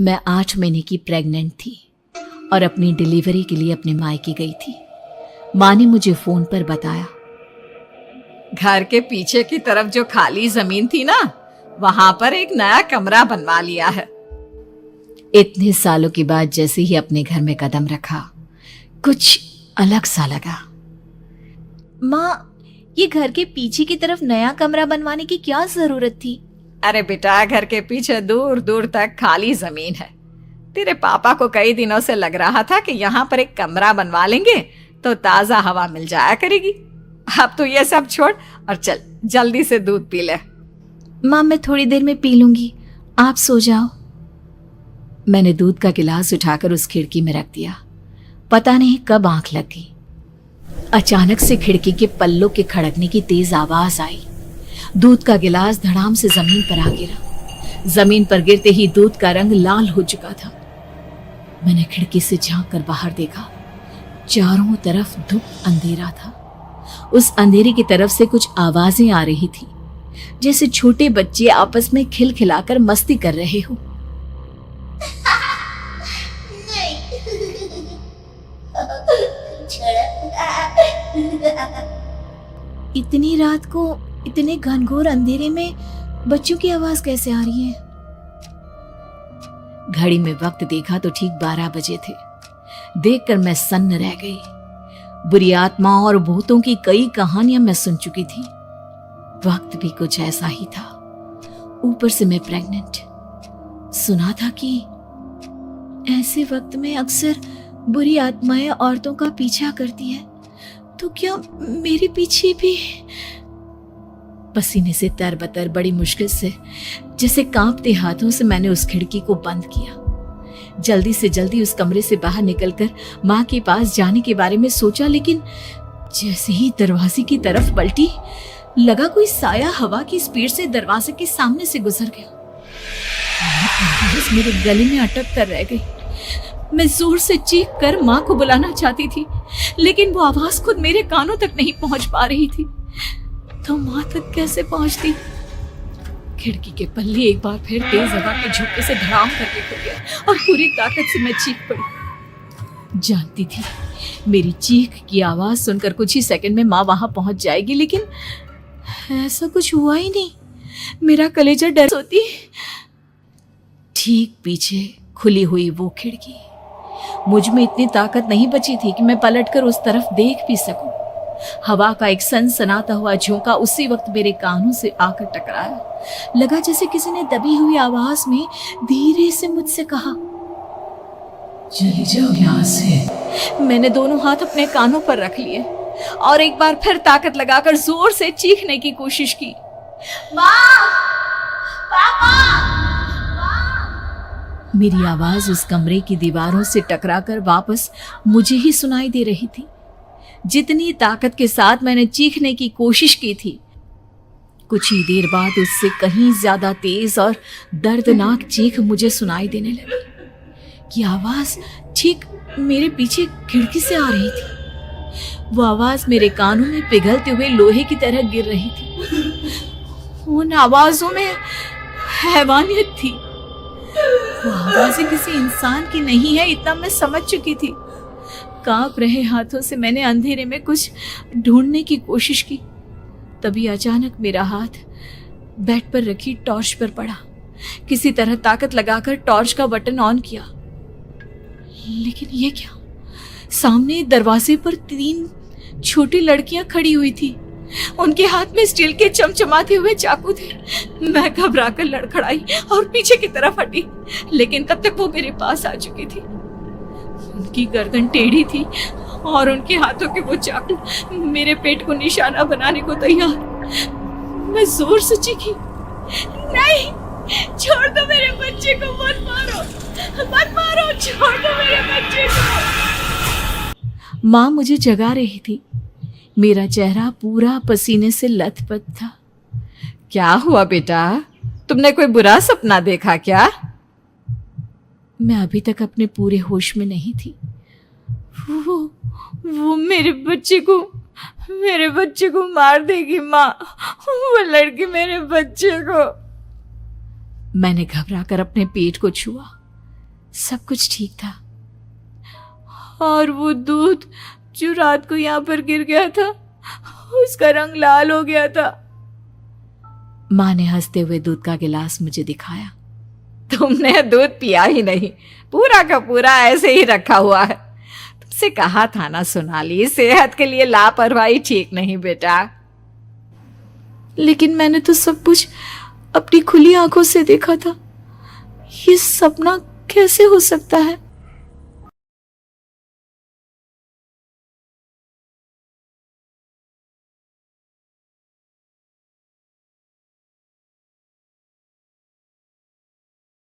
मैं 8 महीने की प्रेग्नेंट थी और अपनी डिलीवरी के लिए अपने मायके गई थी। माँ ने मुझे फोन पर बताया, घर के पीछे की तरफ जो खाली जमीन थी ना, वहां पर एक नया कमरा बनवा लिया है। इतने सालों के बाद जैसे ही अपने घर में कदम रखा, कुछ अलग सा लगा। माँ, ये घर के पीछे की तरफ नया कमरा बनवाने की क्या जरूरत थी? अरे बेटा, घर के पीछे दूर दूर तक खाली जमीन है। तेरे पापा को कई दिनों से लग रहा था कि यहाँ पर एक कमरा बनवा लेंगे तो ताजा हवा मिल जाया करेगी। अब तो ये सब छोड़ और चल जल्दी से दूध पी ले। माँ, मैं थोड़ी देर में पी लूंगी, आप सो जाओ। मैंने दूध का गिलास उठाकर उस खिड़की में रख दिया। पता नहीं कब आंख लग गई। अचानक से खिड़की के पल्लों के खड़कने की तेज आवाज आई। दूध का गिलास धड़ाम से जमीन पर आ गिरा। जमीन पर गिरते ही दूध का रंग लाल हो चुका था। मैंने खिड़की से झांक कर बाहर देखा। चारों तरफ धूप अंधेरा था। उस अंधेरे की तरफ से कुछ आवाजें आ रही थी, जैसे छोटे बच्चे आपस में खिलखिलाकर मस्ती कर रहे हो। इतनी रात को इतने घनघोर अंधेरे में बच्चों की आवाज कैसे आ रही है? घड़ी में वक्त देखा तो ठीक 12 बजे थे। देखकर मैं सन्न रह गई। बुरी आत्माओं और भूतों की कई कहानियां मैं सुन चुकी थी। वक्त भी कुछ ऐसा ही था। ऊपर से मैं प्रेग्नेंट। सुना था कि ऐसे वक्त में अक्सर बुरी आत्माएं औरतों का पीछा करती है, तो क्या मेरे पीछे भी? पसीने से तरबतर बड़ी मुश्किल से, जैसे कांपते हाथों से मैंने उस खिड़की को बंद किया। जल्दी से जल्दी उस कमरे से बाहर निकलकर माँ के पास जाने के बारे में सोचा, लेकिन जैसे ही दरवाजे की तरफ पलटी, लगा कोई साया हवा की स्पीड से दरवाजे के सामने से गुजर गया। मेरे गले में अटक कर रह गई। मैं जोर से चीख कर माँ को बुलाना चाहती थी, लेकिन वो आवाज खुद मेरे कानों तक नहीं पहुंच पा रही थी। तो माँ तक कैसे पहुंचती? खिड़की के पल्ले एक बार फिर तेज हवा के झोंके से धड़ाम करके खुल गया और पूरी ताकत से मैं चीख पड़ी। जानती थी मेरी चीख की आवाज सुनकर कुछ ही सेकंड में माँ वहां पहुंच जाएगी, लेकिन ऐसा कुछ हुआ ही नहीं। मेरा कलेजा डर सोती। ठीक पीछे खुली हुई वो खिड़की। मुझ में इतनी ताकत नहीं बची थी कि मैं पलटकर उस तरफ देख भी सकूं। हवा का एक सनसनाता हुआ झोंका उसी वक्त मेरे कानों से आकर टकराया। लगा जैसे किसी ने दबी हुई आवाज में धीरे से मुझसे कहा, चली जाओ यहाँ से। मैंने दोनों हाथ अपने कानों पर रख लिए और एक बार फिर ताकत लगाकर जोर से चीखने की कोशिश की, माँ, पापा। मेरी आवाज उस कमरे की दीवारों से टकराकर वापस मुझे ही सुनाई दे रही थी। जितनी ताकत के साथ मैंने चीखने की कोशिश की थी, कुछ ही देर बाद उससे कहीं ज्यादा तेज और दर्दनाक चीख मुझे सुनाई देने लगी। ये आवाज ठीक मेरे पीछे खिड़की से आ रही थी। वो आवाज मेरे कानों में पिघलते हुए लोहे की तरह गिर रही थी। उन आवाजों में हैवानियत थी। वो आवाजें किसी इंसान की नहीं है, इतना मैं समझ चुकी थी। कांप रहे हाथों से मैंने अंधेरे में कुछ ढूंढने की कोशिश की। तभी अचानक मेरा हाथ बेड पर रखी टॉर्च पर पड़ा। किसी तरह ताकत लगाकर टॉर्च का बटन ऑन किया, लेकिन ये क्या? सामने दरवाजे पर 3 छोटी लड़कियां खड़ी हुई थी। उनके हाथ में स्टील के चमचमाते हुए चाकू थे। मैं घबराकर लड़खड़ाई और पीछे की तरफ हटी, लेकिन तब तक वो मेरे पास आ चुकी थी। उनकी गर्दन टेढ़ी थी और उनके हाथों के वो चाकू मेरे पेट को निशाना बनाने को तैयार। मैं जोर से चीखी, नहीं, छोड़ दो मेरे बच्चे को, मत मारो, मत मारो, छोड़ दो मेरे बच्चे को। माँ मुझे जगा रही थी। मेरा चेहरा पूरा पसीने से लथपथ था। क्या हुआ बेटा? तुमने कोई बुरा सपना देखा क्या? मैं अभी तक अपने पूरे होश में नहीं थी। वो मेरे बच्चे को मार देगी माँ। वो लड़की मेरे बच्चे को। मैंने घबराकर अपने पेट को छुआ। सब कुछ ठीक था। और वो दूध जो रात को यहाँ पर गिर गया था, उसका रंग लाल हो गया था। माँ ने हंसते हुए दूध का गिलास मुझे दिखाया। तुमने दूध पिया ही नहीं, पूरा का पूरा ऐसे ही रखा हुआ है। तुमसे कहा था ना सोनाली, सेहत के लिए लापरवाही ठीक नहीं बेटा। लेकिन मैंने तो सब कुछ अपनी खुली आंखों से देखा था। ये सपना कैसे हो सकता है?